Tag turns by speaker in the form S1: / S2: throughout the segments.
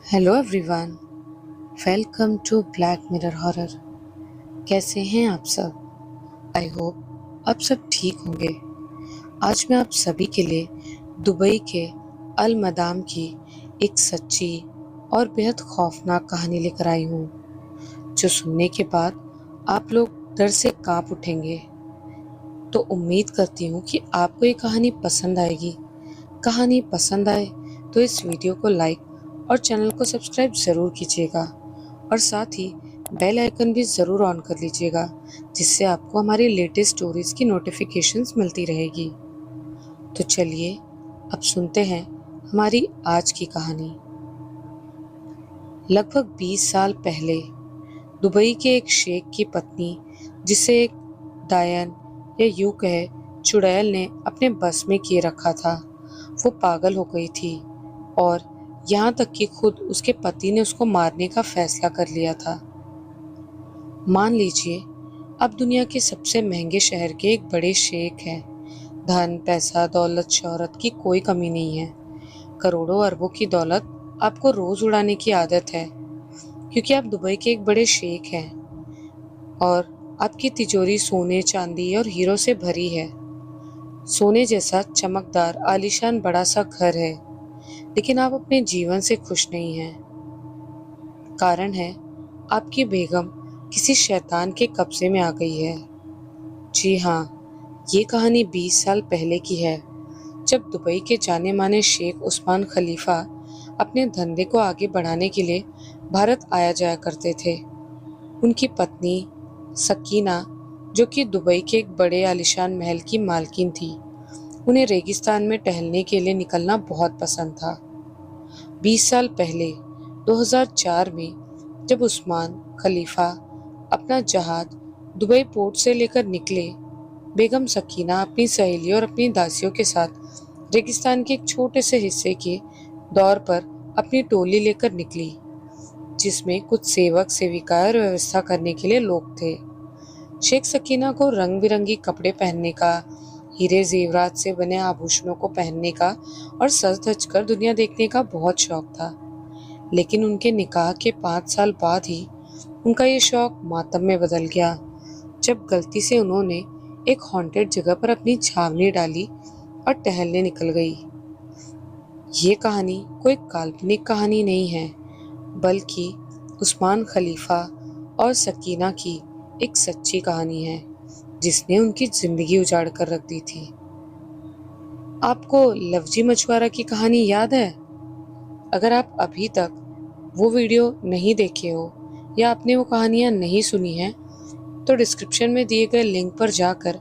S1: Hello everyone, welcome to Black Mirror Horror. कैसे हैं आप सब? आई होप आप सब ठीक होंगे। आज मैं आप सभी के लिए दुबई के अल मदाम की एक सच्ची और बेहद खौफनाक कहानी लेकर आई हूँ, जो सुनने के बाद आप लोग डर से कांप उठेंगे। तो उम्मीद करती हूँ कि आपको ये कहानी पसंद आएगी। कहानी पसंद आए तो इस वीडियो को लाइक और चैनल को सब्सक्राइब ज़रूर कीजिएगा और साथ ही बेल आइकन भी ज़रूर ऑन कर लीजिएगा, जिससे आपको हमारी लेटेस्ट स्टोरीज की नोटिफिकेशंस मिलती रहेगी। तो चलिए अब सुनते हैं हमारी आज की कहानी। लगभग 20 साल पहले दुबई के एक शेख की पत्नी, जिसे एक डायन या यूं कहे चुड़ैल ने अपने बस में किए रखा था, वो पागल हो गई थी और यहाँ तक कि खुद उसके पति ने उसको मारने का फैसला कर लिया था। मान लीजिए अब दुनिया के सबसे महंगे शहर के एक बड़े शेख हैं। धन, पैसा, दौलत, शोहरत की कोई कमी नहीं है। करोड़ों अरबों की दौलत आपको रोज उड़ाने की आदत है, क्योंकि आप दुबई के एक बड़े शेख हैं और आपकी तिजोरी सोने, चांदी और हीरो से भरी है। सोने जैसा चमकदार आलीशान बड़ा सा घर है, लेकिन आप अपने जीवन से खुश नहीं हैं। कारण है आपकी बेगम किसी शैतान के कब्जे में आ गई है। जी हाँ, ये कहानी 20 साल पहले की है, जब दुबई के जाने माने शेख उस्मान खलीफा अपने धंधे को आगे बढ़ाने के लिए भारत आया जाया करते थे। उनकी पत्नी सकीना, जो कि दुबई के एक बड़े आलीशान महल की मालकिन थी, उन्हें रेगिस्तान में टहलने के लिए निकलना बहुत पसंद था। 20 साल पहले 2004 में जब उस्मान खलीफा अपना जहाज दुबई पोर्ट से लेकर निकले, बेगम सकीना अपनी सहेली और अपनी दासियों के साथ रेगिस्तान के एक छोटे से हिस्से के दौर पर अपनी टोली लेकर निकली, जिसमें कुछ सेवक सेविकाएं और व्यवस्था करने के लिए लोग थे। शेख सकीना को रंग बिरंगी कपड़े पहनने का, हीरे जेवरात से बने आभूषणों को पहनने का और सज धज कर दुनिया देखने का बहुत शौक था। लेकिन उनके निकाह के 5 साल बाद ही उनका ये शौक मातम में बदल गया, जब गलती से उन्होंने एक हॉन्टेड जगह पर अपनी छावनी डाली और टहलने निकल गई। ये कहानी कोई काल्पनिक कहानी नहीं है, बल्कि उस्मान खलीफा और सकीना की एक सच्ची कहानी है, जिसने उनकी जिंदगी उजाड़ कर रख दी थी। आपको लवजी मछुआरा की कहानी याद है? अगर आप अभी तक वो वीडियो नहीं देखे हो या आपने वो कहानियाँ नहीं सुनी हैं, तो डिस्क्रिप्शन में दिए गए लिंक पर जाकर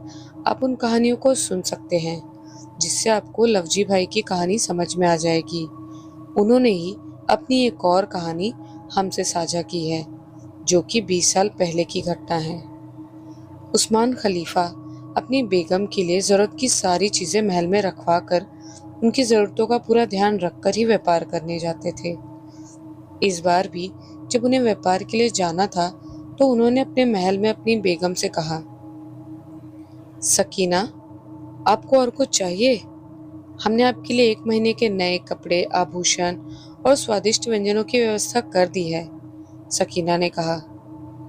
S1: आप उन कहानियों को सुन सकते हैं, जिससे आपको लवजी भाई की कहानी समझ में आ जाएगी। उन्होंने ही अपनी एक और कहानी हमसे साझा की है, जो कि 20 साल पहले की घटना है। उस्मान खलीफा अपनी बेगम के लिए ज़रूरत की सारी चीज़ें महल में रखवा कर उनकी ज़रूरतों का पूरा ध्यान रखकर ही व्यापार करने जाते थे। इस बार भी जब उन्हें व्यापार के लिए जाना था, तो उन्होंने अपने महल में अपनी बेगम से कहा, सकीना, आपको और कुछ चाहिए? हमने आपके लिए 1 महीने के नए कपड़े, आभूषण और स्वादिष्ट व्यंजनों की व्यवस्था कर दी है। सकीना ने कहा,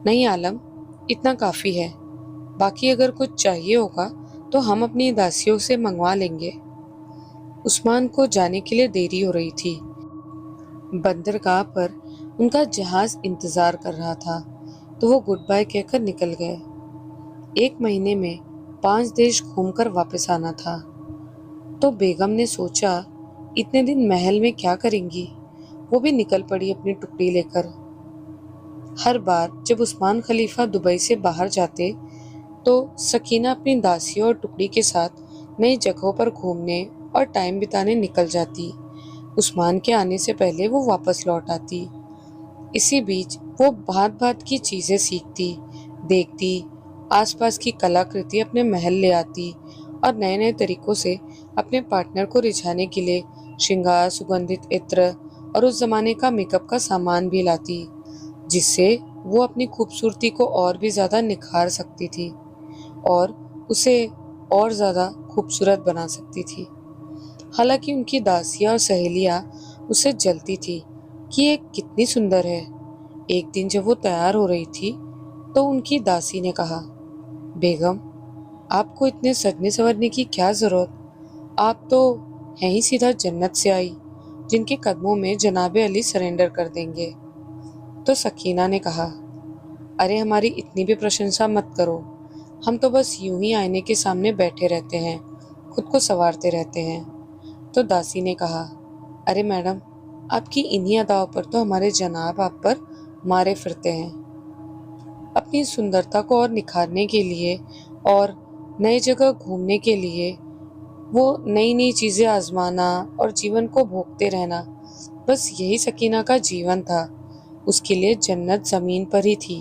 S1: नहीं आलम, इतना काफ़ी है। बाकी अगर कुछ चाहिए होगा तो हम अपनी दासियों से मंगवा लेंगे। उस्मान को जाने के लिए देरी हो रही थी। बंदरगाह पर उनका जहाज इंतजार कर रहा था, तो वो गुड बाय कहकर निकल गए। 1 महीने में 5 देश घूमकर वापस आना था, तो बेगम ने सोचा इतने दिन महल में क्या करेंगी। वो भी निकल पड़ी अपनी टुकड़ी लेकर। हर बार जब उस्मान खलीफा दुबई से बाहर जाते, तो सकीना अपनी दासियों और टुकड़ी के साथ नई जगहों पर घूमने और टाइम बिताने निकल जाती। उस्मान के आने से पहले वो वापस लौट आती। इसी बीच वो भांत भांत की चीजें सीखती, देखती, आसपास की कलाकृति अपने महल ले आती और नए नए तरीकों से अपने पार्टनर को रिझाने के लिए श्रृंगार, सुगंधित इत्र और उस जमाने का मेकअप का सामान भी लाती, जिससे वो अपनी खूबसूरती को और भी ज्यादा निखार सकती थी और उसे और ज्यादा खूबसूरत बना सकती थी। हालांकि उनकी दासियां और सहेलियां उससे जलती थी कि ये कितनी सुंदर है। एक दिन जब वो तैयार हो रही थी तो उनकी दासी ने कहा, बेगम, आपको इतने सजने संवरने की क्या जरूरत, आप तो हैं ही सीधा जन्नत से आई, जिनके कदमों में जनाबे अली सरेंडर कर देंगे। तो सकीना ने कहा, अरे हमारी इतनी भी प्रशंसा मत करो, हम तो बस यूं ही आईने के सामने बैठे रहते हैं, खुद को संवारते रहते हैं। तो दासी ने कहा, अरे मैडम, आपकी इन्हीं अदाओं पर तो हमारे जनाब आप पर मारे फिरते हैं। अपनी सुंदरता को और निखारने के लिए और नई जगह घूमने के लिए वो नई नई चीजें आजमाना और जीवन को भोगते रहना, बस यही सकीना का जीवन था। उसके लिए जन्नत जमीन पर ही थी,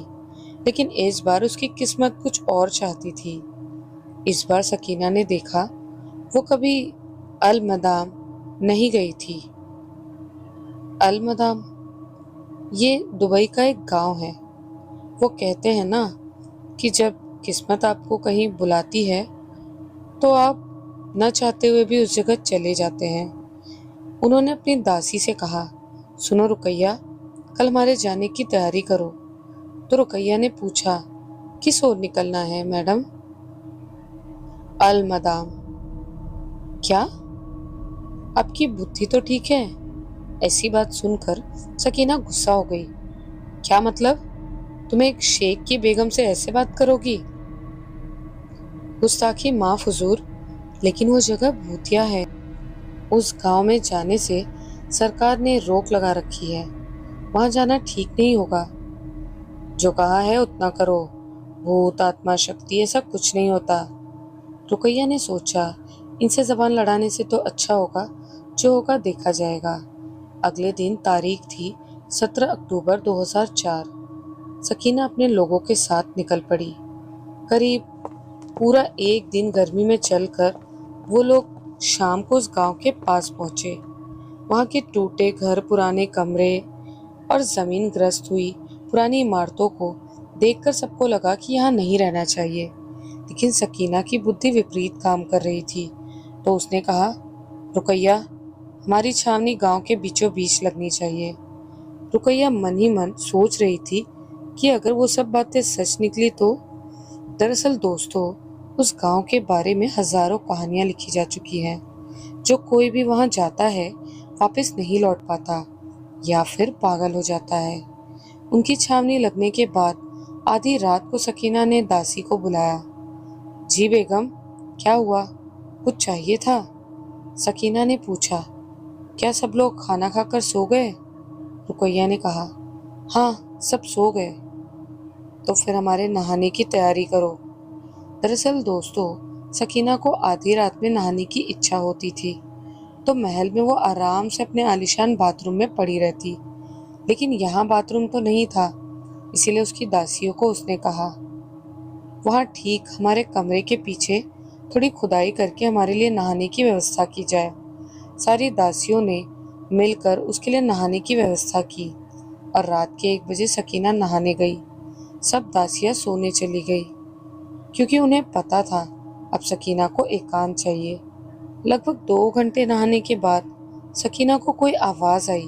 S1: लेकिन इस बार उसकी किस्मत कुछ और चाहती थी। इस बार सकीना ने देखा वो कभी अल मदाम नहीं गई थी। अल मदाम ये दुबई का एक गांव है। वो कहते हैं ना कि जब किस्मत आपको कहीं बुलाती है तो आप न चाहते हुए भी उस जगह चले जाते हैं। उन्होंने अपनी दासी से कहा, सुनो रुकैया, कल हमारे जाने की तैयारी करो। तो रुकैया ने पूछा, किस ओर निकलना है मैडम? अल मदाम। क्या? आपकी बुद्धि तो ठीक है। ऐसी बात सुनकर सकीना गुस्सा हो गई। क्या मतलब? तुम्हें एक शेख की बेगम से ऐसे बात करोगी? गुस्ताखी माफ हुजूर, लेकिन वो जगह भूतिया है। उस गांव में जाने से सरकार ने रोक लगा रखी है। वहां जाना ठीक नहीं होगा। जो कहा है उतना करो। भूत आत्मा शक्ति ऐसा कुछ नहीं होता। रुकैया ने सोचा, इनसे जबान लड़ाने से तो अच्छा होगा, जो होगा देखा जाएगा। अगले दिन तारीख थी 17 अक्टूबर 2004। सकीना अपने लोगों के साथ निकल पड़ी। करीब पूरा एक दिन गर्मी में चलकर वो लोग शाम को उस गांव के पास पहुंचे। वहां के टूटे घर, पुराने कमरे और जमीन ग्रस्त हुई पुरानी इमारतों को देखकर सबको लगा कि यहाँ नहीं रहना चाहिए। लेकिन सकीना की बुद्धि विपरीत काम कर रही थी। तो उसने कहा, रुकैया, हमारी छावनी गांव के बीचों बीच लगनी चाहिए। रुकैया मन ही मन सोच रही थी कि अगर वो सब बातें सच निकली तो। दरअसल दोस्तों, उस गांव के बारे में हजारों कहानियां लिखी जा चुकी हैं। जो कोई भी वहां जाता है वापस नहीं लौट पाता या फिर पागल हो जाता है। उनकी छावनी लगने के बाद आधी रात को सकीना ने दासी को बुलाया। जी बेगम, क्या हुआ, कुछ चाहिए था? सकीना ने पूछा। क्या सब लोग खाना खाकर सो गए? रुकैया ने कहा, हाँ, सब सो गए। तो फिर हमारे नहाने की तैयारी करो। दरअसल दोस्तों, सकीना को आधी रात में नहाने की इच्छा होती थी तो महल में वो आराम से अपने आलीशान बाथरूम में पड़ी रहती, लेकिन यहाँ बाथरूम तो नहीं था। इसीलिए उसकी दासियों को उसने कहा, वहाँ ठीक हमारे कमरे के पीछे थोड़ी खुदाई करके हमारे लिए नहाने की व्यवस्था की जाए। सारी दासियों ने मिलकर उसके लिए नहाने की व्यवस्था की और रात के 1 बजे सकीना नहाने गई। सब दासियां सोने चली गई क्योंकि उन्हें पता था अब सकीना को एकांत चाहिए। लगभग 2 घंटे नहाने के बाद सकीना को कोई आवाज आई,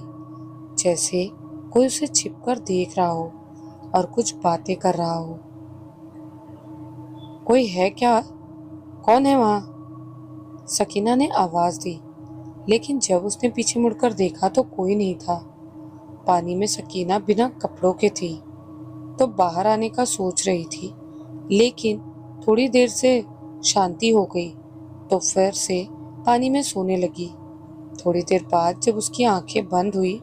S1: जैसे कोई उसे छिपकर देख रहा हो और कुछ बातें कर रहा हो। कोई है क्या? कौन है वहाँ? सकीना ने आवाज दी, लेकिन जब उसने पीछे मुड़कर देखा तो कोई नहीं था। पानी में सकीना बिना कपड़ों के थी तो बाहर आने का सोच रही थी, लेकिन थोड़ी देर से शांति हो गई तो फिर से पानी में सोने लगी। थोड़ी देर बाद जब उसकी आंखें बंद हुई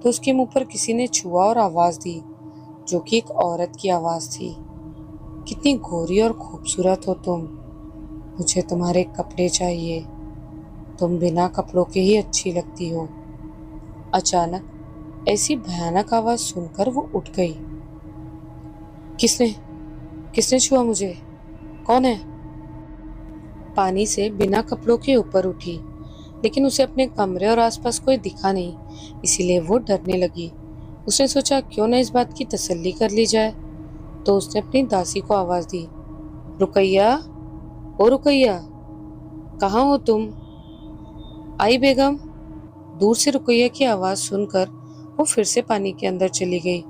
S1: तो उसके मुंह पर किसी ने छुआ और आवाज दी, जो कि एक औरत की आवाज थी। कितनी गोरी और खूबसूरत हो तुम, मुझे तुम्हारे कपड़े चाहिए, तुम बिना कपड़ों के ही अच्छी लगती हो। अचानक ऐसी भयानक आवाज सुनकर वो उठ गई। किसने किसने छुआ मुझे? कौन है? पानी से बिना कपड़ों के ऊपर उठी, लेकिन उसे अपने कमरे और आसपास कोई दिखा नहीं, इसीलिए वो डरने लगी। उसने सोचा क्यों न इस बात की तसल्ली कर ली जाए। तो उसने अपनी दासी को आवाज दी, रुकैया, ओ रुकैया, कहाँ हो तुम? आई बेगम। दूर से रुकैया की आवाज सुनकर वो फिर से पानी के अंदर चली गई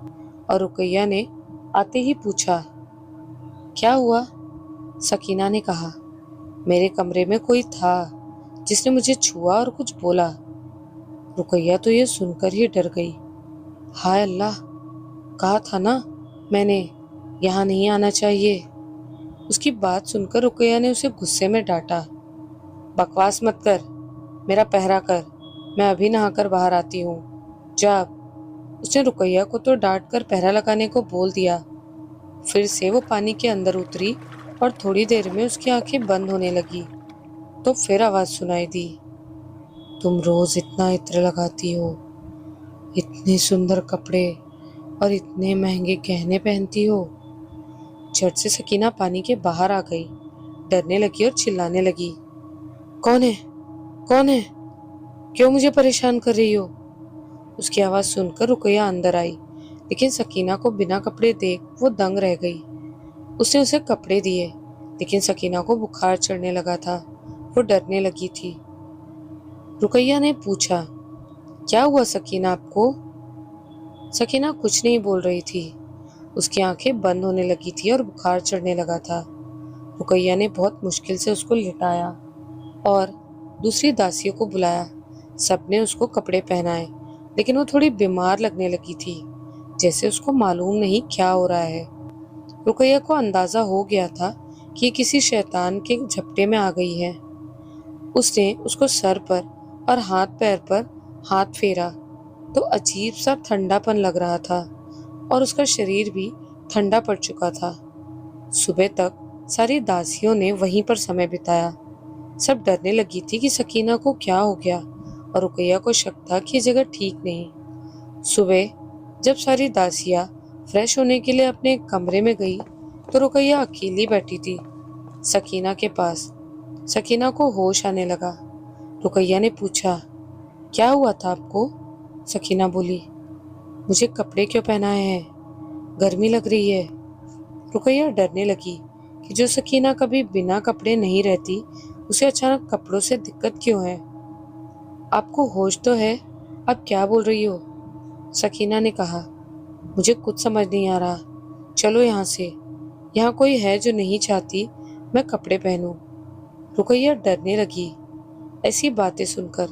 S1: और रुकैया ने आते ही पूछा, क्या हुआ? सकीना ने कहा, मेरे कमरे में कोई था जिसने मुझे छुआ और कुछ बोला। रुकैया तो ये सुनकर ही डर गई। हाय अल्लाह, कहा था ना मैंने, यहाँ नहीं आना चाहिए। उसकी बात सुनकर रुकैया ने उसे गुस्से में डांटा। बकवास मत कर, मेरा पहरा कर, मैं अभी नहाकर बाहर आती हूँ, जा। उसने रुकैया को तो डांट कर पहरा लगाने को बोल दिया। फिर से वो पानी के अंदर उतरी और थोड़ी देर में उसकी आंखें बंद होने लगी तो फिर आवाज सुनाई दी, तुम रोज इतना इत्र लगाती हो, इतने सुंदर कपड़े और इतने महंगे गहने पहनती हो। झट से सकीना पानी के बाहर आ गई, डरने लगी और चिल्लाने लगी, कौन है? कौन है? क्यों मुझे परेशान कर रही हो? उसकी आवाज सुनकर रुकैया अंदर आई, लेकिन सकीना को बिना कपड़े देख वो दंग रह गई। उसने उसे कपड़े दिए, लेकिन सकीना को बुखार चढ़ने लगा था। वो डरने लगी थी। रुकैया ने पूछा, क्या हुआ सकीना आपको? सकीना कुछ नहीं बोल रही थी। उसकी आंखें बंद होने लगी थी और बुखार चढ़ने लगा था। रुकैया ने बहुत मुश्किल से उसको लिटाया और दूसरी दासियों को बुलाया। सबने उसको कपड़े पहनाए, लेकिन वो थोड़ी बीमार लगने लगी थी, जैसे उसको मालूम नहीं क्या हो रहा है। रुकैया को अंदाजा हो गया था कि ये किसी शैतान के झपटे में आ गई है। उसने उसको सर पर और हाथ पैर पर हाथ फेरा तो अजीब सा ठंडापन लग रहा था और उसका शरीर भी ठंडा पड़ चुका था। सुबह तक सारी दासियों ने वहीं पर समय बिताया। सब डरने लगी थी कि सकीना को क्या हो गया और रुकैया को शक था कि ये जगह ठीक नहीं। सुबह जब सारी दासियां फ्रेश होने के लिए अपने कमरे में गई तो रुकैया अकेली बैठी थी सकीना के पास। सकीना को होश आने लगा। रुकैया ने पूछा, क्या हुआ था आपको? सकीना बोली, मुझे कपड़े क्यों पहनाए हैं? गर्मी लग रही है। रुकैया डरने लगी कि जो सकीना कभी बिना कपड़े नहीं रहती, उसे अचानक कपड़ों से दिक्कत क्यों है। आपको होश तो है, आप क्या बोल रही हो? सकीना ने कहा, मुझे कुछ समझ नहीं आ रहा, चलो यहाँ से। यहाँ कोई है जो नहीं चाहती मैं कपड़े पहनूं। रुकैया डरने लगी ऐसी बातें सुनकर।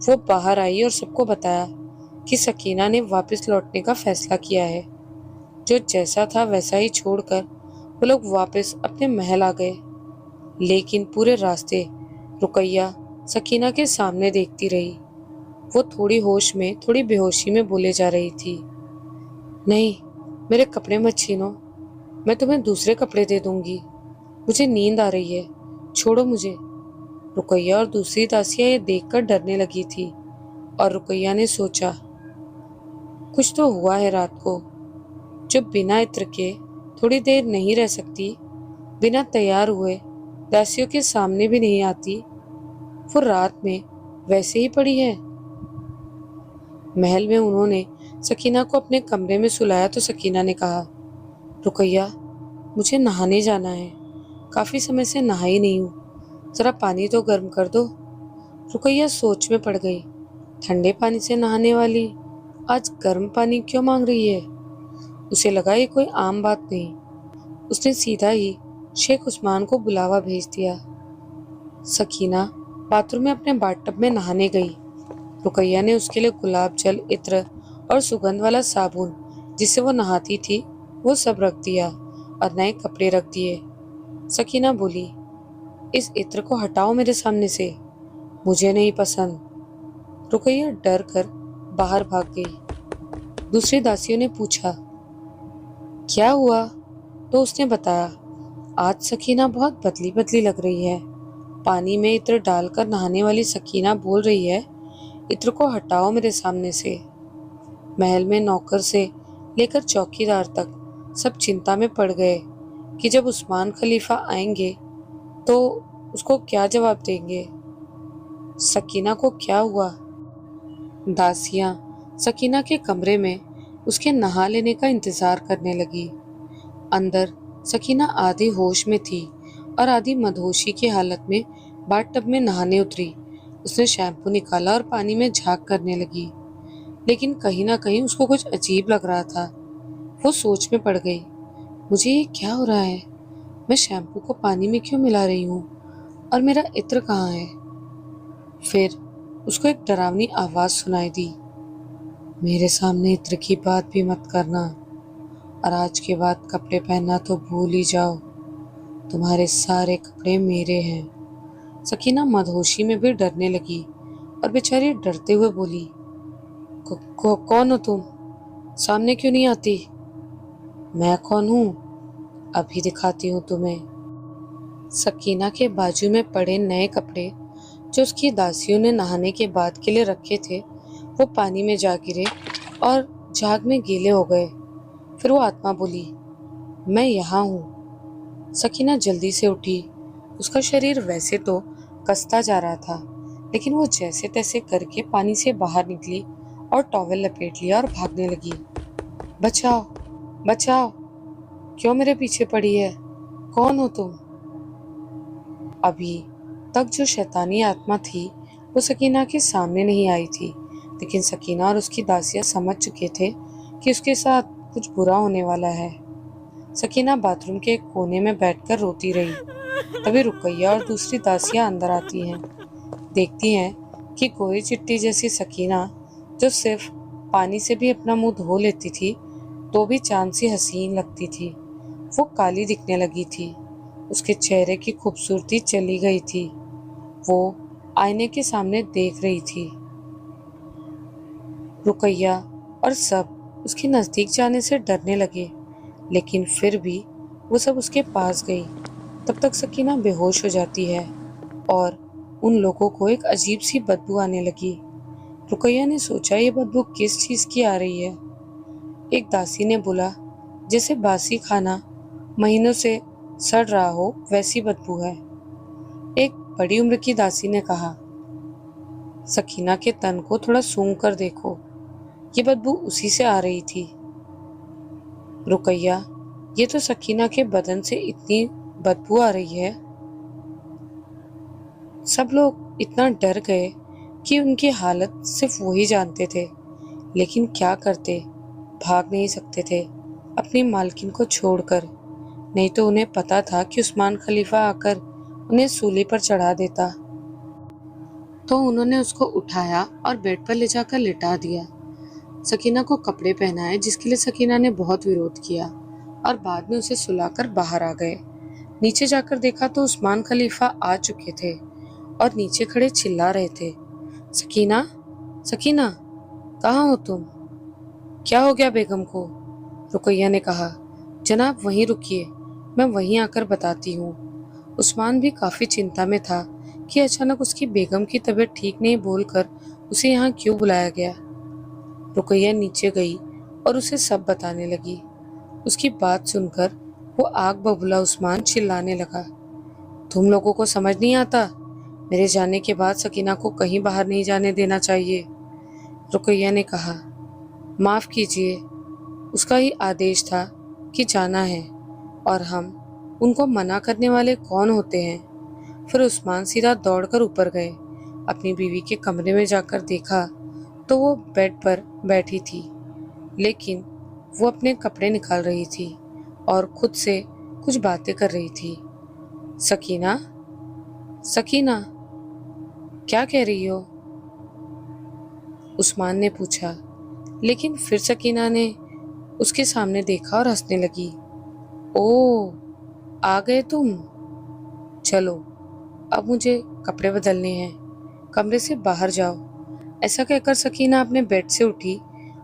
S1: वो बाहर आई और सबको बताया कि सकीना ने वापस लौटने का फैसला किया है। जो जैसा था वैसा ही छोड़कर वो लोग वापस अपने महल आ गए। लेकिन पूरे रास्ते रुकैया सकीना के सामने देखती रही। वो थोड़ी होश में थोड़ी बेहोशी में बोले जा रही थी, नहीं, मेरे कपड़े मत छीनो, मैं तुम्हें दूसरे कपड़े दे दूंगी, मुझे नींद आ रही है, छोड़ो मुझे। रुकैया और दूसरी दासियां ये देखकर डरने लगी थी और रुकैया ने सोचा, कुछ तो हुआ है रात को। जो बिना इत्र के थोड़ी देर नहीं रह सकती, बिना तैयार हुए दासियों के सामने भी नहीं आती, वो रात में वैसे ही पड़ी है। महल में उन्होंने सकीना को अपने कमरे में सुलाया तो सकीना ने कहा, रुकैया, मुझे नहाने जाना है, काफी समय से नहाई नहीं हूँ, जरा पानी तो गर्म कर दो। रुकैया सोच में पड़ गई, ठंडे पानी से नहाने वाली आज गर्म पानी क्यों मांग रही है। उसे लगा ये कोई आम बात नहीं। उसने सीधा ही शेख उस्मान को बुलावा भेज दिया। सकीना बाथरूम में अपने बाथटब में नहाने गई। रुकैया ने उसके लिए गुलाब जल, इत्र और सुगंध वाला साबुन जिससे वो नहाती थी वो सब रख दिया और नए कपड़े रख दिए। सकीना बोली, इस इत्र को हटाओ मेरे सामने से, मुझे नहीं पसंद। रुकैया डर कर बाहर भाग गई। दूसरी दासियों ने पूछा, क्या हुआ? तो उसने बताया, आज सकीना बहुत बदली बदली लग रही है। पानी में इत्र डालकर नहाने वाली सकीना बोल रही है, इत्र को हटाओ मेरे सामने से। महल में नौकर से लेकर चौकीदार तक सब चिंता में पड़ गए कि जब उस्मान खलीफा आएंगे तो उसको क्या जवाब देंगे। सकीना को क्या हुआ? दासियां सकीना के कमरे में उसके नहा लेने का इंतजार करने लगी। अंदर सकीना आधी होश में थी और आधी मदहोशी की हालत में बाथटब में नहाने उतरी। उसने शैम्पू निकाला और पानी में झांक करने लगी, लेकिन कहीं ना कहीं उसको कुछ अजीब लग रहा था। वो सोच में पड़ गई, मुझे ये क्या हो रहा है? मैं शैम्पू को पानी में क्यों मिला रही हूँ और मेरा इत्र कहाँ है? फिर उसको एक डरावनी आवाज सुनाई दी, मेरे सामने इत्र की बात भी मत करना, और आज के बाद कपड़े पहनना तो भूल ही जाओ, तुम्हारे सारे कपड़े मेरे हैं। सकीना मदहोशी में भी डरने लगी और बेचारी डरते हुए बोली, कौन हो तुम? सामने क्यों नहीं आती? मैं कौन हूँ? अभी दिखाती हूँ तुम्हें। सकीना के बाजू में पड़े नए कपड़े जो उसकी दासियों ने नहाने के बाद के लिए रखे थे, वो पानी में जा गिरे और झाग में गीले हो गए। फिर वो आत्मा बोली, मैं यहाँ हूँ। सकीना जल्दी से उठी। उसका शरीर वैसे तो कसता जा रहा था, लेकिन वो जैसे तैसे करके पानी से बाहर निकली और टॉवेल लपेट लिया और भागने लगी। बचाओ, बचाओ, क्यों मेरे पीछे पड़ी है? कौन हो तुम? अभी तक जो शैतानी आत्मा थी वो सकीना के सामने नहीं आई थी, लेकिन सकीना और उसकी दासियां समझ चुके थे कि उसके साथ कुछ बुरा होने वाला है। सकीना बाथरूम के एक कोने में बैठकर रोती रही। तभी रुकैया और दूसरी दासियां अंदर आती हैं। देखती हैं कि कोई चिट्टी जैसी सकीना, जो सिर्फ पानी से भी अपना मुंह धो लेती थी तो भी चांद सी हसीन लगती थी, वो काली दिखने लगी थी। उसके चेहरे की खूबसूरती चली गई थी। वो आईने के सामने देख रही थी। रुकैया और सब उसके नजदीक जाने से डरने लगे, लेकिन फिर भी वो सब उसके पास गई। तब तक सकीना बेहोश हो जाती है और उन लोगों को एक अजीब सी बदबू आने लगी। रुकैया ने सोचा, ये बदबू किस चीज की आ रही है? एक दासी ने बोला, जैसे बासी खाना महीनों से सड़ रहा हो वैसी बदबू है। एक बड़ी उम्र की दासी ने कहा, सकीना के तन को थोड़ा सूंघ कर देखो, ये बदबू उसी से आ रही थी। रुकैया, ये तो सकीना के बदन से इतनी बदबू आ रही है। सब लोग इतना डर गए कि उनकी हालत सिर्फ वही जानते थे, लेकिन क्या करते? भाग नहीं सकते थे अपनी मालकिन को छोड़कर, नहीं तो उन्हें पता था कि उस्मान खलीफा आकर उन्हें सूली पर चढ़ा देता। तो उन्होंने उसको उठाया और बेड पर ले जाकर लिटा दिया। सकीना को कपड़े पहनाए, जिसके लिए सकीना ने बहुत विरोध किया, और बाद में उसे सुलाकर बाहर आ गए। नीचे जाकर देखा तो उस्मान खलीफा आ चुके थे और नीचे खड़े चिल्ला रहे थे, सकीना, सकीना, कहाँ हो तुम? क्या हो गया बेगम को? रुकैया ने कहा, जनाब वहीं रुकिए, मैं वहीं आकर बताती हूँ। उस्मान भी काफी चिंता में था कि अचानक उसकी बेगम की तबीयत ठीक नहीं बोलकर उसे यहाँ क्यों बुलाया गया। रुकैया नीचे गई और उसे सब बताने लगी। उसकी बात सुनकर वो आग बबूला उस्मान चिल्लाने लगा, तुम लोगों को समझ नहीं आता? मेरे जाने के बाद सकीना को कहीं बाहर नहीं जाने देना चाहिए। रुकैया ने कहा, माफ कीजिए, उसका ही आदेश था कि जाना है, और हम उनको मना करने वाले कौन होते हैं? फिर उस्मान सीधा दौड़कर ऊपर गए। अपनी बीवी के कमरे में जाकर देखा तो वो बेड पर बैठी थी, लेकिन वो अपने कपड़े निकाल रही थी और खुद से कुछ बातें कर रही थी। सकीना, सकीना, क्या कह रही हो? उस्मान ने पूछा, लेकिन फिर सकीना ने उसके सामने देखा और हंसने लगी। ओ, आ गए तुम? चलो, अब मुझे कपड़े बदलने हैं, कमरे से बाहर जाओ। ऐसा कहकर सकीना अपने बेड से उठी।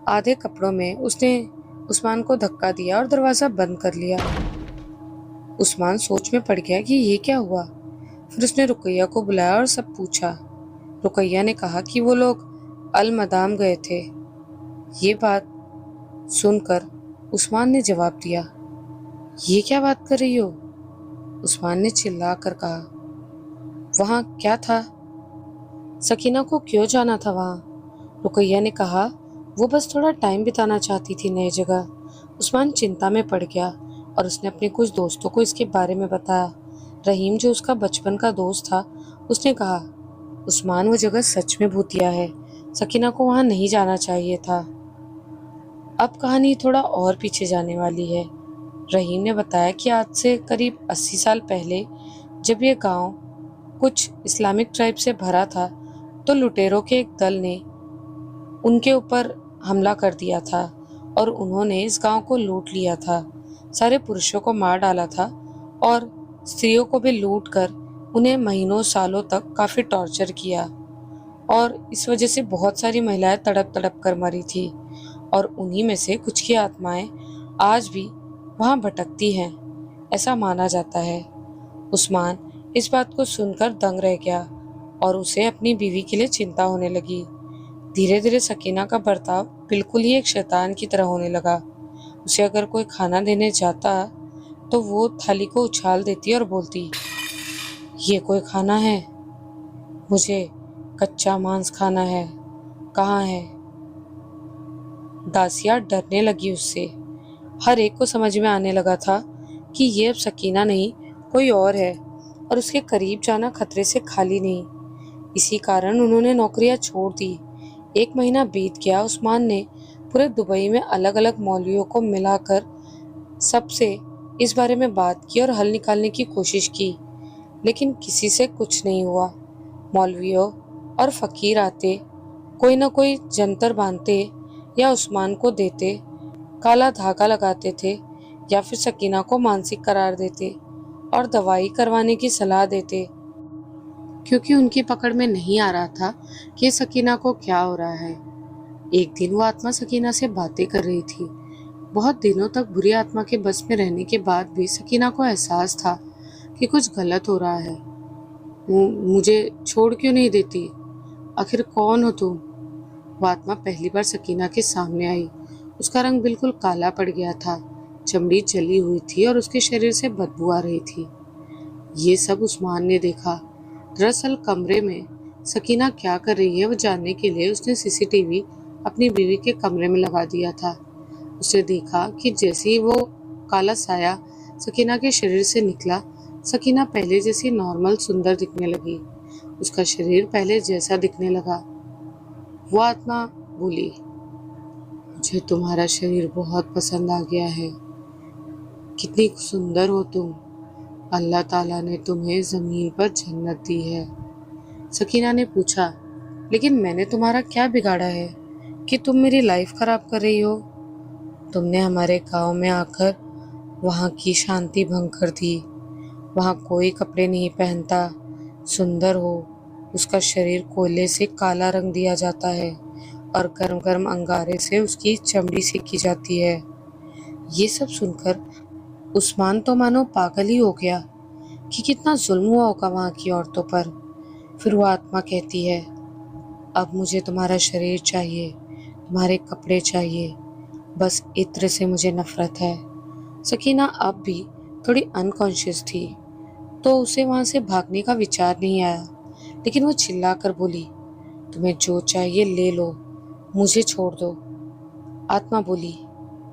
S1: आधे कपड़ों में उसने उस्मान को धक्का दिया और दरवाजा बंद कर लिया। उस्मान सोच में पड़ गया कि ये क्या हुआ। फिर उसने रुकैया को बुलाया और सब पूछा। रुकैया ने कहा कि वो लोग अल मदाम गए थे। ये बात सुनकर उस्मान ने जवाब दिया, ये क्या बात कर रही हो? उस्मान ने चिल्ला कर कहा, वहां क्या था? सकीना को क्यों जाना था वहां? रुकैया ने कहा, वो बस थोड़ा टाइम बिताना चाहती थी नई जगह। उस्मान चिंता में पड़ गया और उसने अपने कुछ दोस्तों को इसके बारे में बताया। रहीम, जो उसका बचपन का दोस्त था, उसने कहा, उस्मान, वो जगह सच में भूतिया है, सकीना को वहां नहीं जाना चाहिए था। अब कहानी थोड़ा और पीछे जाने वाली है। रहीम ने बताया कि आज से करीब 80 साल पहले जब ये गांव कुछ इस्लामिक ट्राइब से भरा था, तो लुटेरों के एक दल ने उनके ऊपर हमला कर दिया था और उन्होंने इस गांव को लूट लिया था। सारे पुरुषों को मार डाला था और स्त्रियों को भी लूट कर उन्हें महीनों सालों तक काफी टॉर्चर किया, और इस वजह से बहुत सारी महिलाएं तड़प तड़प कर मरी थी, और उन्हीं में से कुछ की आत्माएं आज भी वहां भटकती हैं, ऐसा माना जाता है। उस्मान इस बात को सुनकर दंग रह गया और उसे अपनी बीवी के लिए चिंता होने लगी। धीरे धीरे सकीना का बर्ताव बिल्कुल ही एक शैतान की तरह होने लगा। उसे अगर कोई खाना देने जाता तो वो थाली को उछाल देती और बोलती, ये कोई खाना है? मुझे कच्चा मांस खाना है, कहाँ है? दासियां डरने लगी उससे। हर एक को समझ में आने लगा था कि ये अब सकीना नहीं कोई और है, और उसके करीब जाना खतरे से खाली नहीं। इसी कारण उन्होंने नौकरियां छोड़ दी। 1 महीना बीत गया। उस्मान ने पूरे दुबई में अलग अलग मौलवियों को मिलाकर सबसे इस बारे में बात की और हल निकालने की कोशिश की, लेकिन किसी से कुछ नहीं हुआ। मौलवियों और फकीर आते, कोई ना कोई जंतर बांधते या उस्मान को देते, काला धागा लगाते थे, या फिर सकीना को मानसिक करार देते और दवाई करवाने की सलाह देते, क्योंकि उनकी पकड़ में नहीं आ रहा था कि सकीना को क्या हो रहा है। एक दिन वो आत्मा सकीना से बातें कर रही थी। बहुत दिनों तक बुरी आत्मा के बस में रहने के बाद भी सकीना को एहसास था कि कुछ गलत हो रहा है। मुझे छोड़ क्यों नहीं देती? आखिर कौन हो तुम? वो आत्मा पहली बार सकीना के सामने आई। उसका रंग बिल्कुल काला पड़ गया था, चमड़ी जली हुई थी और उसके शरीर से बदबू आ रही थी। ये सब उस्मान ने देखा। दरअसल कमरे में सकीना क्या कर रही है वो जानने के लिए उसने सीसीटीवी अपनी बीवी के कमरे में लगा दिया था। उसने देखा कि जैसे ही वो काला साया सकीना के शरीर से निकला, सकीना पहले जैसी नॉर्मल सुंदर दिखने लगी। उसका शरीर पहले जैसा दिखने लगा। वो आत्मा बोली, मुझे तुम्हारा शरीर बहुत पसंद आ गया है। कितनी सुंदर हो तुम। अल्लाह ताला ने तुम्हें जमीन पर जन्नत दी है। सकीना ने पूछा, लेकिन मैंने तुम्हारा क्या बिगाड़ा है कि तुम मेरी लाइफ खराब कर रही हो? तुमने हमारे गांव में आकर वहाँ की शांति भंग कर दी। वहाँ कोई कपड़े नहीं पहनता। सुंदर हो, उसका शरीर कोयले से काला रंग दिया जाता है और गर्म गर्म अंगारे से उसकी चमड़ी सेकी जाती है। ये सब सुनकर उस्मान तो मानो पागल ही हो गया कि कितना जुल्म हुआ होगा वहाँ की औरतों पर। फिर वो आत्मा कहती है, अब मुझे तुम्हारा शरीर चाहिए, तुम्हारे कपड़े चाहिए, बस इत्र से मुझे नफरत है। सकीना अब भी थोड़ी अनकॉन्शियस थी, तो उसे वहां से भागने का विचार नहीं आया, लेकिन वो चिल्लाकर बोली, तुम्हें जो चाहिए ले लो, मुझे छोड़ दो। आत्मा बोली,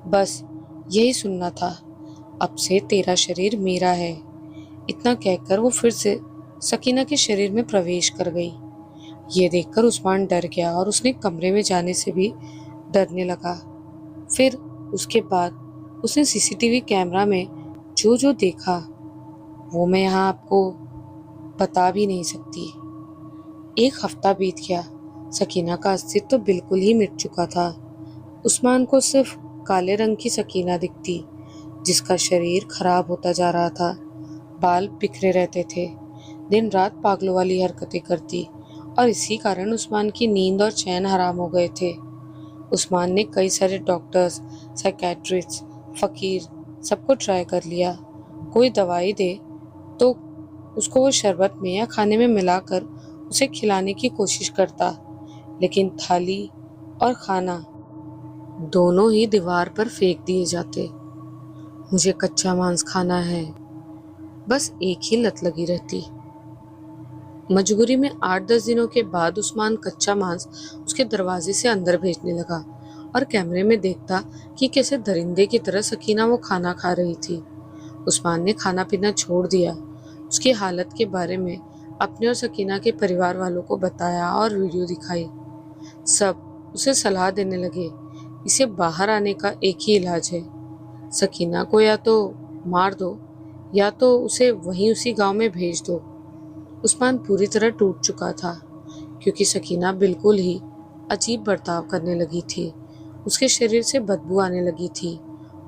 S1: बस यही सुनना था, अब से तेरा शरीर मेरा है। इतना कहकर वो फिर से सकीना के शरीर में प्रवेश कर गई। ये देखकर उस्मान डर गया और उसने कमरे में जाने से भी डरने लगा। फिर उसके बाद उसने सीसीटीवी कैमरा में जो जो देखा वो मैं यहाँ आपको बता भी नहीं सकती। 1 हफ्ता बीत गया। सकीना का अस्तित्व तो बिल्कुल ही मिट चुका था। उस्मान को सिर्फ काले रंग की सकीना दिखती, जिसका शरीर खराब होता जा रहा था। बाल बिखरे रहते थे, दिन रात पागलों वाली हरकतें करती, और इसी कारण उस्मान की नींद और चैन हराम हो गए थे। उस्मान ने कई सारे डॉक्टर्स, साइकेट्रिस्ट, फकीर सबको ट्राई कर लिया। कोई दवाई दे तो उसको वो शरबत में या खाने में मिलाकर उसे खिलाने की कोशिश करता, लेकिन थाली और खाना दोनों ही दीवार पर फेंक दिए जाते। मुझे कच्चा मांस खाना है, बस एक ही लत लगी रहती। मजबूरी में 8-10 दिनों के बाद उस्मान कच्चा मांस उसके दरवाजे से अंदर भेजने लगा और कैमरे में देखता कि कैसे दरिंदे की तरह सकीना वो खाना खा रही थी। उस्मान ने खाना पीना छोड़ दिया। उसकी हालत के बारे में अपने और सकीना के परिवार वालों को बताया और वीडियो दिखाई। सब उसे सलाह देने लगे, इसे बाहर आने का एक ही इलाज है, सकीना को या तो मार दो या तो उसे वहीं उसी गांव में भेज दो। उस्मान पूरी तरह टूट चुका था, क्योंकि सकीना बिल्कुल ही अजीब बर्ताव करने लगी थी। उसके शरीर से बदबू आने लगी थी।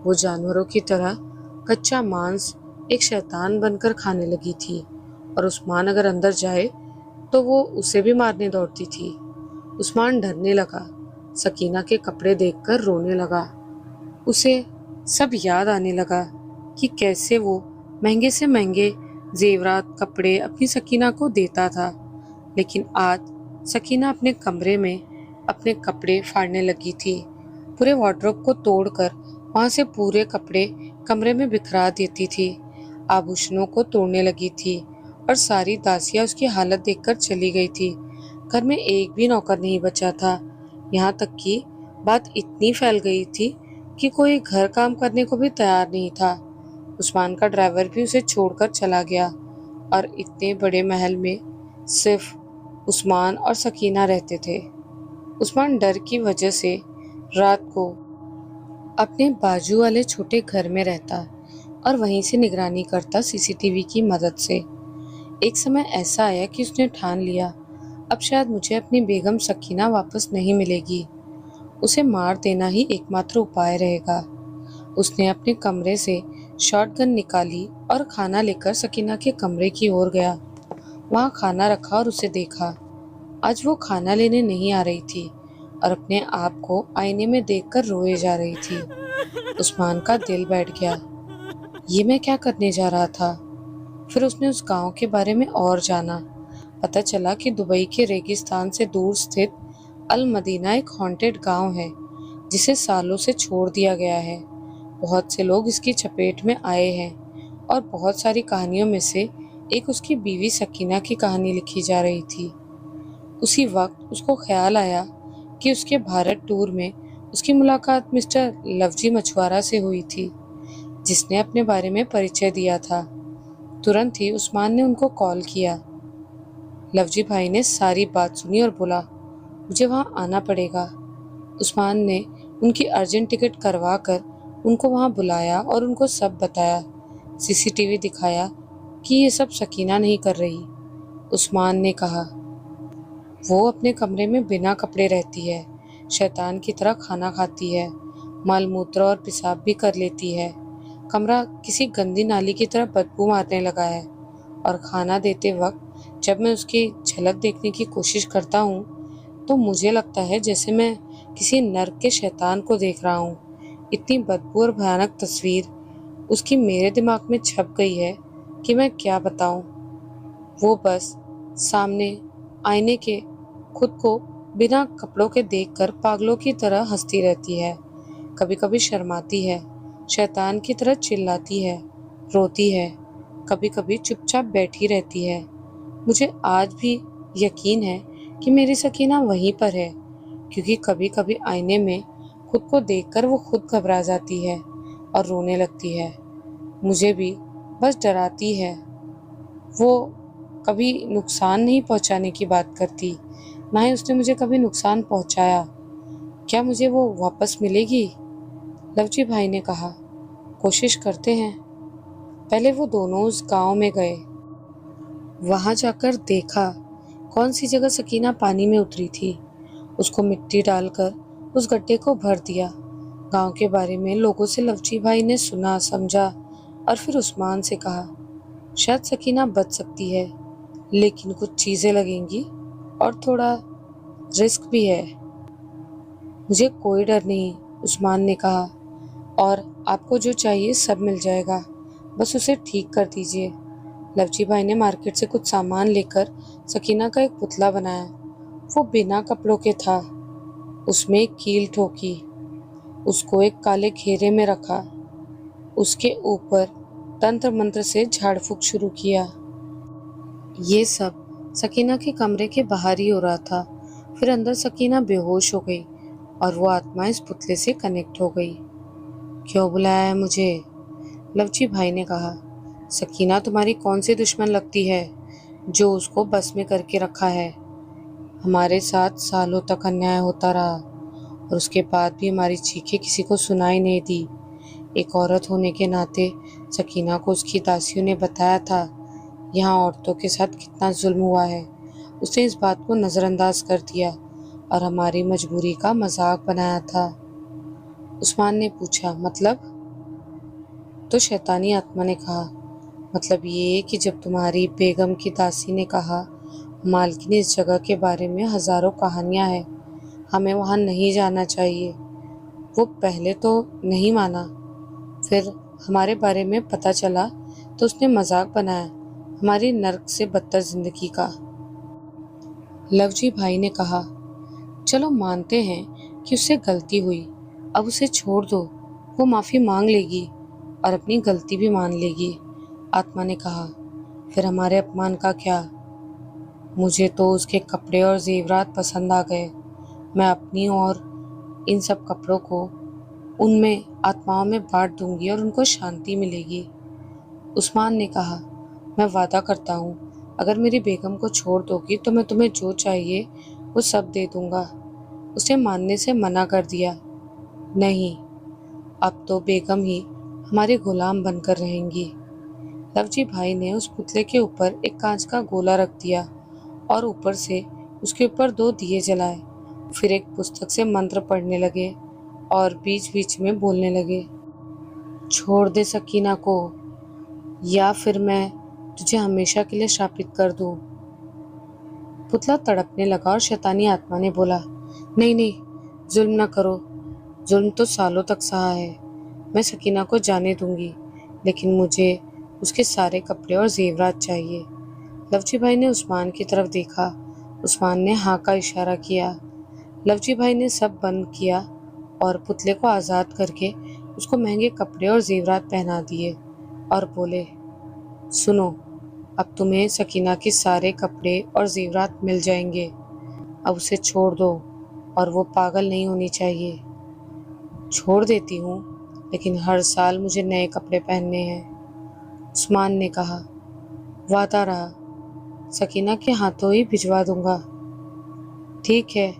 S1: वो जानवरों की तरह कच्चा मांस एक शैतान बनकर खाने लगी थी, और उस्मान अगर अंदर जाए तो वो उसे भी मारने दौड़ती थी। उस्मान डरने लगा, सकीना के कपड़े देखकर रोने लगा। उसे सब याद आने लगा कि कैसे वो महंगे से महंगे जेवरात कपड़े अपनी सकीना को देता था। लेकिन आज सकीना अपने कमरे में अपने कपड़े फाड़ने लगी थी। पूरे वार्डरोब को तोड़कर वहां से पूरे कपड़े कमरे में बिखरा देती थी। आभूषणों को तोड़ने लगी थी और सारी दासियां उसकी हालत देखकर चली गई थी। घर में एक भी नौकर नहीं बचा था। यहाँ तक कि बात इतनी फैल गई थी कि कोई घर काम करने को भी तैयार नहीं था। उस्मान का ड्राइवर भी उसे छोड़कर चला गया, और इतने बड़े महल में सिर्फ उस्मान और सकीना रहते थे। उस्मान डर की वजह से रात को अपने बाजू वाले छोटे घर में रहता और वहीं से निगरानी करता सीसीटीवी की मदद से। एक समय ऐसा आया कि उसने ठान लिया, अब शायद मुझे अपनी बेगम सकीना वापस नहीं मिलेगी। उसे मार देना ही एकमात्र उपाय रहेगा। उसने अपने कमरे से शॉटगन निकाली और खाना लेकर सकीना के कमरे की ओर गया। वहां खाना रखा और उसे देखा। आज वो खाना लेने नहीं आ रही थी और अपने आप को आईने में देखकर रोए जा रही थी। उस्मान का दिल बैठ गया, ये मैं क्या करने जा रहा था। फिर उसने उस गांव के बारे में और जाना। पता चला कि दुबई के रेगिस्तान से दूर स्थित अल मदीना एक हॉन्टेड गांव है, जिसे सालों से छोड़ दिया गया है। बहुत से लोग इसकी चपेट में आए हैं, और बहुत सारी कहानियों में से एक उसकी बीवी सकीना की कहानी लिखी जा रही थी। उसी वक्त उसको ख्याल आया कि उसके भारत टूर में उसकी मुलाकात मिस्टर लवजी मछुआरा से हुई थी, जिसने अपने बारे में परिचय दिया था। तुरंत ही उस्मान ने उनको कॉल किया। लवजी भाई ने सारी बात सुनी और बोला, मुझे वहाँ आना पड़ेगा। उस्मान ने उनकी अर्जेंट टिकट करवा कर उनको वहाँ बुलाया और उनको सब बताया। सीसीटीवी दिखाया कि ये सब सकीना नहीं कर रही। उस्मान ने कहा, वो अपने कमरे में बिना कपड़े रहती है, शैतान की तरह खाना खाती है, मालमूत्र और पेशाब भी कर लेती है। कमरा किसी गंदी नाली की तरह बदबू मारने लगा है, और खाना देते वक्त जब मैं उसकी झलक देखने की कोशिश करता हूँ तो मुझे लगता है जैसे मैं किसी नर्क के शैतान को देख रहा हूँ। इतनी बदबू और भयानक तस्वीर उसकी मेरे दिमाग में छप गई है कि मैं क्या बताऊँ। वो बस सामने आईने के खुद को बिना कपड़ों के देखकर पागलों की तरह हंसती रहती है। कभी कभी शर्माती है, शैतान की तरह चिल्लाती है, रोती है, कभी कभी चुपचाप बैठी रहती है। मुझे आज भी यकीन है कि मेरी सकीना वहीं पर है, क्योंकि कभी कभी आईने में खुद को देखकर वो खुद घबरा जाती है और रोने लगती है। मुझे भी बस डराती है। वो कभी नुकसान नहीं पहुंचाने की बात करती, ना ही उसने मुझे कभी नुकसान पहुंचाया। क्या मुझे वो वापस मिलेगी? लवजी भाई ने कहा, कोशिश करते हैं। पहले वो दोनों उस गांव में गए। वहां जाकर देखा कौन सी जगह सकीना पानी में उतरी थी। उसको मिट्टी डालकर उस गड्ढे को भर दिया। गांव के बारे में लोगों से लवजी भाई ने सुना समझा, और फिर उस्मान से कहा, शायद सकीना बच सकती है, लेकिन कुछ चीजें लगेंगी और थोड़ा रिस्क भी है। मुझे कोई डर नहीं, उस्मान ने कहा, और आपको जो चाहिए सब मिल जाएगा, बस उसे ठीक कर दीजिए। लवजी भाई ने मार्केट से कुछ सामान लेकर सकीना का एक पुतला बनाया। वो बिना कपड़ों के था। उसमें एक कील ठोकी, उसको एक काले घेरे में रखा, उसके ऊपर तंत्र मंत्र से झाड़ फूक शुरू किया। ये सब सकीना के कमरे के बाहर ही हो रहा था। फिर अंदर सकीना बेहोश हो गई और वो आत्मा इस पुतले से कनेक्ट हो गई। क्यों बुलाया है मुझे? लवजी भाई ने कहा, सकीना तुम्हारी कौन सी दुश्मन लगती है जो उसको बस में करके रखा है? हमारे साथ सालों तक अन्याय होता रहा और उसके बाद भी हमारी चीखें किसी को सुनाई नहीं दी। एक औरत होने के नाते सकीना को उसकी दासियों ने बताया था यहाँ औरतों के साथ कितना जुल्म हुआ है। उसने इस बात को नज़रअंदाज कर दिया और हमारी मजबूरी का मजाक बनाया था। उस्मान ने पूछा, मतलब? तो शैतानी आत्मा ने कहा, मतलब ये कि जब तुम्हारी बेगम की दासी ने कहा मालकिन इस जगह के बारे में हजारों कहानियां हैं, हमें वहां नहीं जाना चाहिए, वो पहले तो नहीं माना, फिर हमारे बारे में पता चला तो उसने मजाक बनाया हमारी नर्क से बदतर जिंदगी का। लवजी भाई ने कहा, चलो मानते हैं कि उससे गलती हुई, अब उसे छोड़ दो, वो माफी मांग लेगी और अपनी गलती भी मान लेगी। आत्मा ने कहा, फिर हमारे अपमान का क्या? मुझे तो उसके कपड़े और जेवरात पसंद आ गए। मैं अपनी और इन सब कपड़ों को उनमें आत्माओं में बांट दूंगी और उनको शांति मिलेगी। उस्मान ने कहा, मैं वादा करता हूँ अगर मेरी बेगम को छोड़ दोगी तो मैं तुम्हें जो चाहिए वो सब दे दूंगा। उसने मानने से मना कर दिया, नहीं, अब तो बेगम ही हमारे गुलाम बनकर रहेंगी। लवजी भाई ने उस पुतले के ऊपर एक कांच का गोला रख दिया और ऊपर से उसके ऊपर 2 दिए जलाए। फिर एक पुस्तक से मंत्र पढ़ने लगे और बीच बीच में बोलने लगे, छोड़ दे सकीना को या फिर मैं तुझे हमेशा के लिए श्रापित कर दूं। पुतला तड़पने लगा और शैतानी आत्मा ने बोला, नहीं नहीं, जुल्म न करो, जुल्म तो सालों तक सहा है। मैं सकीना को जाने दूंगी, लेकिन मुझे उसके सारे कपड़े और जेवरात चाहिए। लवजी भाई ने उस्मान की तरफ देखा। उस्मान ने हाँ का इशारा किया। लवजी भाई ने सब बंद किया और पुतले को आज़ाद करके उसको महंगे कपड़े और जेवरात पहना दिए और बोले, सुनो, अब तुम्हें सकीना के सारे कपड़े और जेवरात मिल जाएंगे। अब उसे छोड़ दो और वो पागल नहीं होनी चाहिए। छोड़ देती हूँ, लेकिन हर साल मुझे नए कपड़े पहनने हैं। उस्मान ने कहा, वादा रहा, सकीना के हाथों ही भिजवा दूंगा। ठीक है,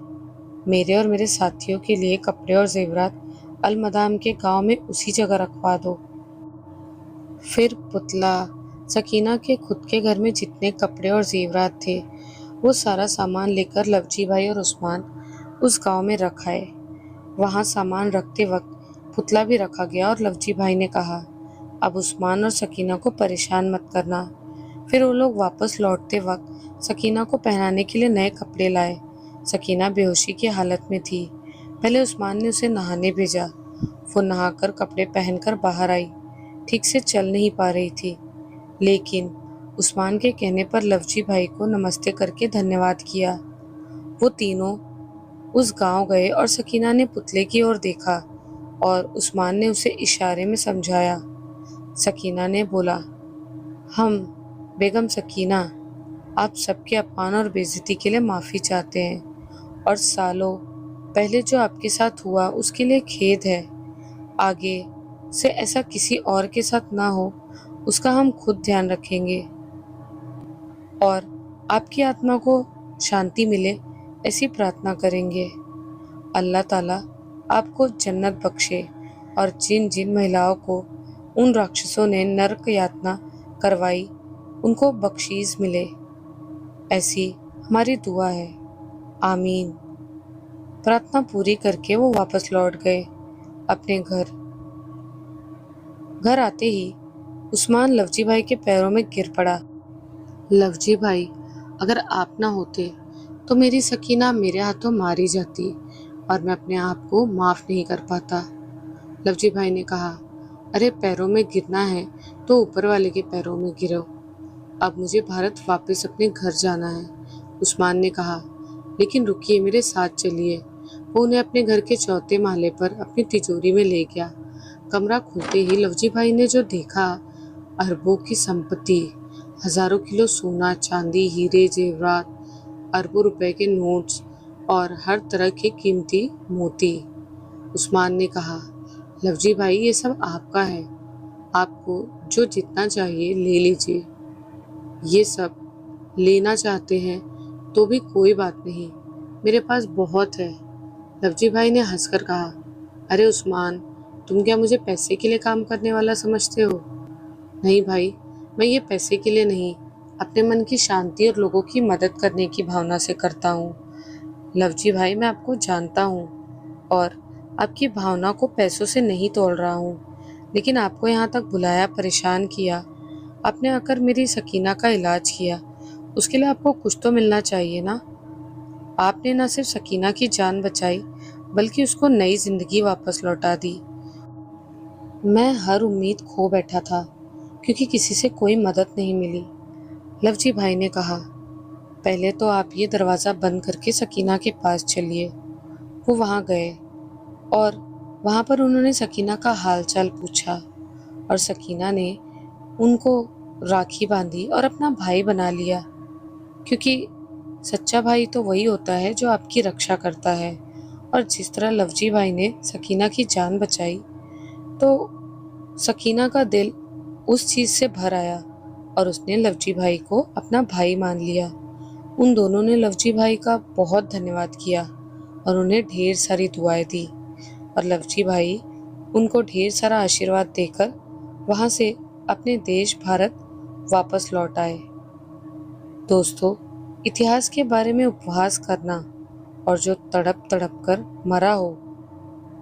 S1: मेरे और मेरे साथियों के लिए कपड़े और जेवरात अलमदाम के गांव में उसी जगह रखवा दो। फिर पुतला सकीना के खुद के घर में जितने कपड़े और जेवरात थे वो सारा सामान लेकर लवजी भाई और उस्मान उस गांव में रख आए। वहां सामान रखते वक्त पुतला भी रखा गया और लवजी भाई ने कहा, अब उस्मान और सकीना को परेशान मत करना। फिर वो लोग वापस लौटते वक्त सकीना को पहनाने के लिए नए कपड़े लाए। सकीना बेहोशी की हालत में थी। पहले उस्मान ने उसे नहाने भेजा। वो नहाकर कपड़े पहनकर बाहर आई। ठीक से चल नहीं पा रही थी, लेकिन उस्मान के कहने पर लवजी भाई को नमस्ते करके धन्यवाद किया। वो तीनों उस गांव गए और सकीना ने पुतले की ओर देखा और उस्मान ने उसे इशारे में समझाया। सकीना ने बोला, हम बेगम सकीना, आप सबके अपमान और बेइज्जती के लिए माफ़ी चाहते हैं और सालों पहले जो आपके साथ हुआ उसके लिए खेद है। आगे से ऐसा किसी और के साथ ना हो उसका हम खुद ध्यान रखेंगे और आपकी आत्मा को शांति मिले ऐसी प्रार्थना करेंगे। अल्लाह ताला आपको जन्नत बख्शे और जिन जिन महिलाओं को उन राक्षसों ने नरक यातना करवाई उनको बख्शीश मिले, ऐसी हमारी दुआ है, आमीन। प्रार्थना पूरी करके वो वापस लौट गए अपने घर। घर आते ही उस्मान लवजी भाई के पैरों में गिर पड़ा। लवजी भाई, अगर आप ना होते तो मेरी सकीना मेरे हाथों मारी जाती और मैं अपने आप को माफ नहीं कर पाता। लवजी भाई ने कहा, अरे पैरों में गिरना है तो ऊपर वाले के पैरों में गिरो। अब मुझे भारत वापस अपने घर जाना है। उस्मान ने कहा, लेकिन रुकिए, मेरे साथ चलिए। वो उन्हें अपने घर के चौथे माले पर अपनी तिजोरी में ले गया। कमरा खुलते ही लवजी भाई ने जो देखा, अरबों की संपत्ति, हजारों किलो सोना चांदी हीरे जेवरात, अरबों रुपए के नोट्स और हर तरह के कीमती मोती। उस्मान ने कहा, लवजी भाई, ये सब आपका है, आपको जो जितना चाहिए ले लीजिए। ये सब लेना चाहते हैं तो भी कोई बात नहीं, मेरे पास बहुत है। लवजी भाई ने हंसकर कहा। अरे उस्मान, तुम क्या मुझे पैसे के लिए काम करने वाला समझते हो? नहीं भाई, मैं ये पैसे के लिए नहीं, अपने मन की शांति और लोगों की मदद करने की भावना से करता हूँ। लवजी भाई, मैं आपको जानता हूँ और आपकी भावना को पैसों से नहीं तोड़ रहा हूँ, लेकिन आपको यहाँ तक बुलाया, परेशान किया, आपने आकर मेरी सकीना का इलाज किया, उसके लिए आपको कुछ तो मिलना चाहिए ना। आपने न सिर्फ सकीना की जान बचाई, बल्कि उसको नई जिंदगी वापस लौटा दी। मैं हर उम्मीद खो बैठा था क्योंकि किसी से कोई मदद नहीं मिली। लवजी भाई ने कहा, पहले तो आप ये दरवाज़ा बंद करके सकीना के पास चलिए। वो वहाँ गए और वहाँ पर उन्होंने सकीना का हालचाल पूछा और सकीना ने उनको राखी बांधी और अपना भाई बना लिया, क्योंकि सच्चा भाई तो वही होता है जो आपकी रक्षा करता है। और जिस तरह लवजी भाई ने सकीना की जान बचाई, तो सकीना का दिल उस चीज़ से भर आया और उसने लवजी भाई को अपना भाई मान लिया। उन दोनों ने लवजी भाई का बहुत धन्यवाद किया और उन्हें ढेर सारी दुआएं दी, और लवजी भाई उनको ढेर सारा आशीर्वाद देकर वहाँ से अपने देश भारत वापस लौट आए। दोस्तों, इतिहास के बारे में उपहास करना और जो तड़प तड़प कर मरा हो,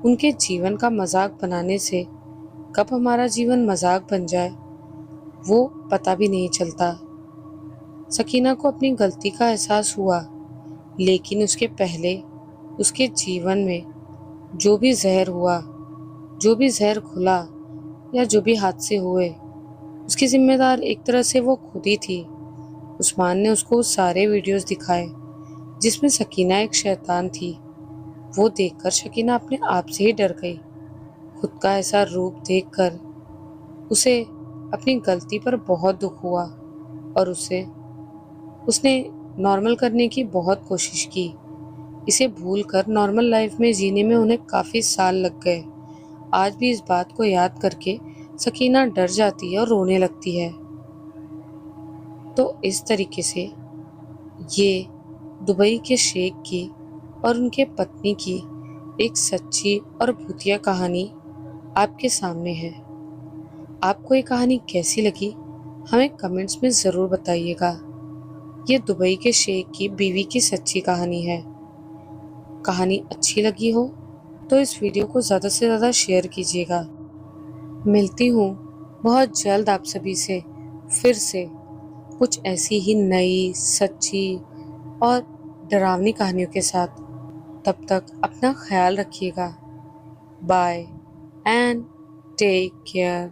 S1: उनके जीवन का मजाक बनाने से कब हमारा जीवन मजाक बन जाए, वो पता भी नहीं चलता। सकीना को अपनी गलती का एहसास हुआ, लेकिन उसके पहले उसके जीवन में जो भी जहर हुआ, जो भी जहर खुला या जो भी हादसे हुए, उसकी जिम्मेदार एक तरह से वो खुद ही थी। उस्मान ने उसको सारे वीडियोस दिखाए जिसमें सकीना एक शैतान थी। वो देखकर सकीना अपने आप से ही डर गई। खुद का ऐसा रूप देखकर उसे अपनी गलती पर बहुत दुख हुआ और उसने नॉर्मल करने की बहुत कोशिश की। इसे भूलकर नॉर्मल लाइफ में जीने में उन्हें काफ़ी साल लग गए। आज भी इस बात को याद करके सकीना डर जाती है और रोने लगती है। तो इस तरीके से ये दुबई के शेख की और उनके पत्नी की एक सच्ची और भूतिया कहानी आपके सामने है। आपको ये कहानी कैसी लगी, हमें कमेंट्स में ज़रूर बताइएगा। ये दुबई के शेख की बीवी की सच्ची कहानी है। कहानी अच्छी लगी हो तो इस वीडियो को ज़्यादा से ज़्यादा शेयर कीजिएगा। मिलती हूँ बहुत जल्द आप सभी से फिर से कुछ ऐसी ही नई, सच्ची और डरावनी कहानियों के साथ। तब तक अपना ख्याल रखिएगा। Bye and take care.